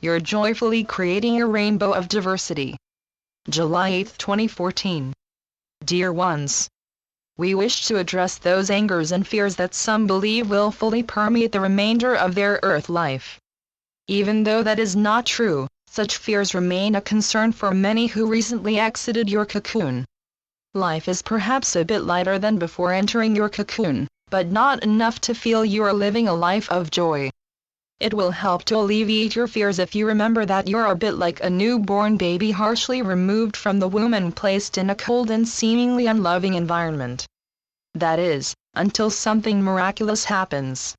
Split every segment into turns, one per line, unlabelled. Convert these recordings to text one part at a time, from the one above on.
You're joyfully creating a rainbow of diversity. July 8, 2014. Dear ones, we wish to address those angers and fears that some believe will fully permeate the remainder of their earth life. Even though that is not true, such fears remain a concern for many who recently exited your cocoon. Life is perhaps a bit lighter than before entering your cocoon, but not enough to feel you are living a life of joy. It will help to alleviate your fears if you remember that you're a bit like a newborn baby harshly removed from the womb and placed in a cold and seemingly unloving environment. That is, until something miraculous happens.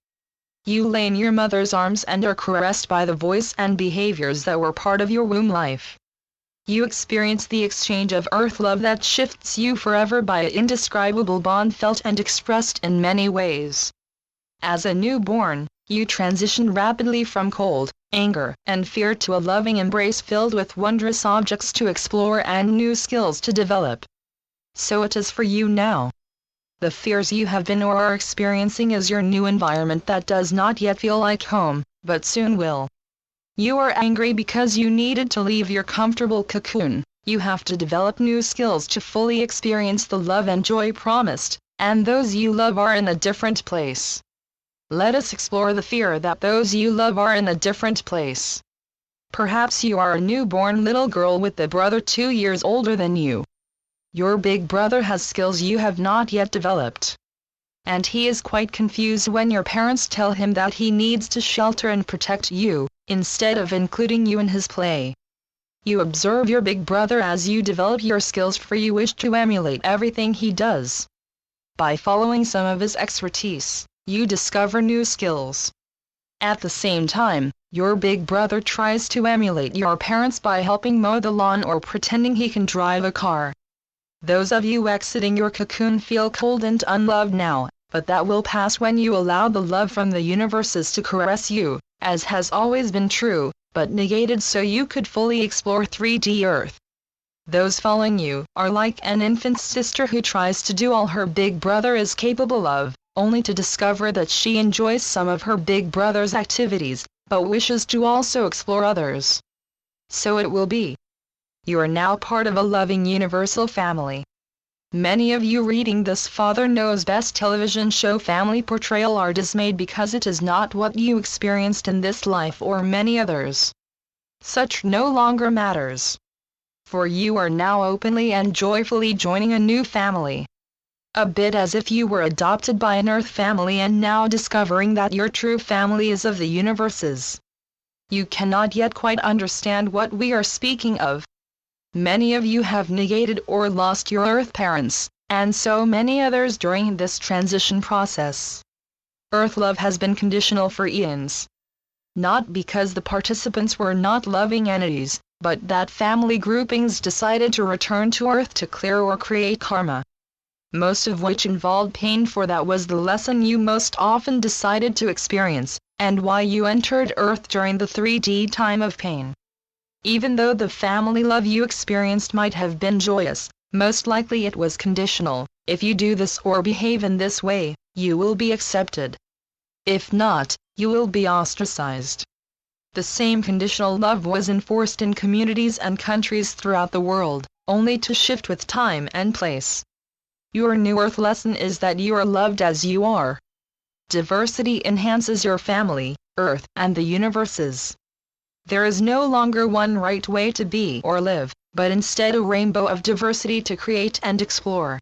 You lay in your mother's arms and are caressed by the voice and behaviors that were part of your womb life. You experience the exchange of earth love that shifts you forever by an indescribable bond felt and expressed in many ways. As a newborn, you transition rapidly from cold, anger, and fear to a loving embrace filled with wondrous objects to explore and new skills to develop. So it is for you now. The fears you have been or are experiencing is your new environment that does not yet feel like home, but soon will. You are angry because you needed to leave your comfortable cocoon. You have to develop new skills to fully experience the love and joy promised, and those you love are in a different place. Let us explore the fear that those you love are in a different place. Perhaps you are a newborn little girl with a brother 2 years older than you. Your big brother has skills you have not yet developed. And he is quite confused when your parents tell him that he needs to shelter and protect you, instead of including you in his play. You observe your big brother as you develop your skills, for you wish to emulate everything he does. By following some of his expertise, you discover new skills. At the same time, your big brother tries to emulate your parents by helping mow the lawn or pretending he can drive a car. Those of you exiting your cocoon feel cold and unloved now, but that will pass when you allow the love from the universes to caress you, as has always been true, but negated so you could fully explore 3D Earth. Those following you are like an infant sister who tries to do all her big brother is capable of, only to discover that she enjoys some of her big brother's activities, but wishes to also explore others. So it will be. You are now part of a loving universal family. Many of you reading this Father Knows Best television show family portrayal are dismayed because it is not what you experienced in this life or many others. Such no longer matters. For you are now openly and joyfully joining a new family. A bit as if you were adopted by an Earth family and now discovering that your true family is of the universes. You cannot yet quite understand what we are speaking of. Many of you have negated or lost your Earth parents, and so many others during this transition process. Earth love has been conditional for eons. Not because the participants were not loving entities, but that family groupings decided to return to Earth to clear or create karma. Most of which involved pain, for that was the lesson you most often decided to experience, and why you entered Earth during the 3D time of pain. Even though the family love you experienced might have been joyous, most likely it was conditional. If you do this or behave in this way, you will be accepted. If not, you will be ostracized. The same conditional love was enforced in communities and countries throughout the world, only to shift with time and place. Your new Earth lesson is that you are loved as you are. Diversity enhances your family, Earth, and the universes. There is no longer one right way to be or live, but instead a rainbow of diversity to create and explore.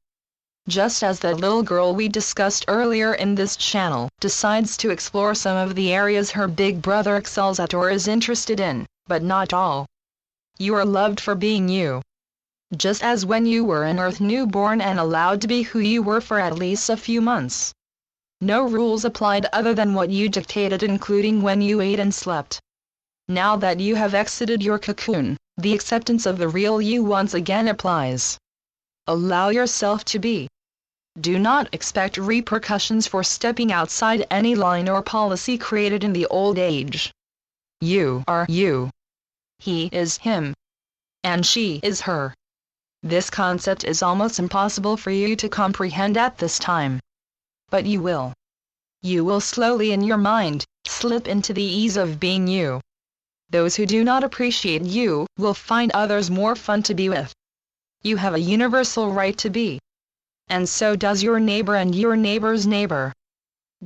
Just as the little girl we discussed earlier in this channel decides to explore some of the areas her big brother excels at or is interested in, but not all. You are loved for being you. Just as when you were an Earth newborn and allowed to be who you were for at least a few months. No rules applied other than what you dictated, including when you ate and slept. Now that you have exited your cocoon, the acceptance of the real you once again applies. Allow yourself to be. Do not expect repercussions for stepping outside any line or policy created in the old age. You are you. He is him. And she is her. This concept is almost impossible for you to comprehend at this time. But you will. You will slowly in your mind slip into the ease of being you. Those who do not appreciate you will find others more fun to be with. You have a universal right to be. And so does your neighbor and your neighbor's neighbor.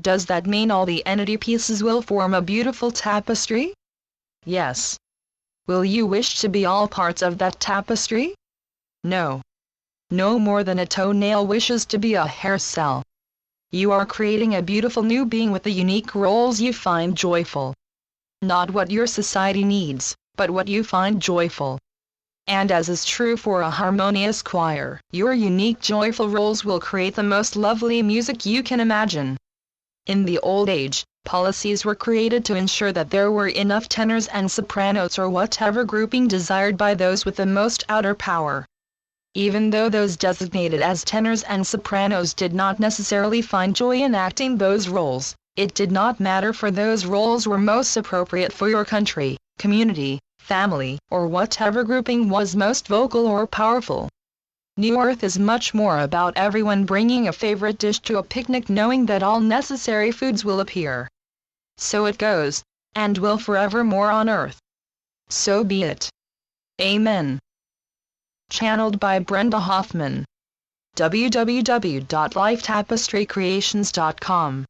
Does that mean all the entity pieces will form a beautiful tapestry? Yes. Will you wish to be all parts of that tapestry? No. No more than a toenail wishes to be a hair cell. You are creating a beautiful new being with the unique roles you find joyful. Not what your society needs, but what you find joyful. And as is true for a harmonious choir, your unique joyful roles will create the most lovely music you can imagine. In the old age, policies were created to ensure that there were enough tenors and sopranos or whatever grouping desired by those with the most outer power. Even though those designated as tenors and sopranos did not necessarily find joy in acting those roles, it did not matter, for those roles were most appropriate for your country, community, family, or whatever grouping was most vocal or powerful. New Earth is much more about everyone bringing a favorite dish to a picnic, knowing that all necessary foods will appear. So it goes, and will forevermore on Earth. So be it. Amen. Channeled by Brenda Hoffman. www.lifetapestrycreations.com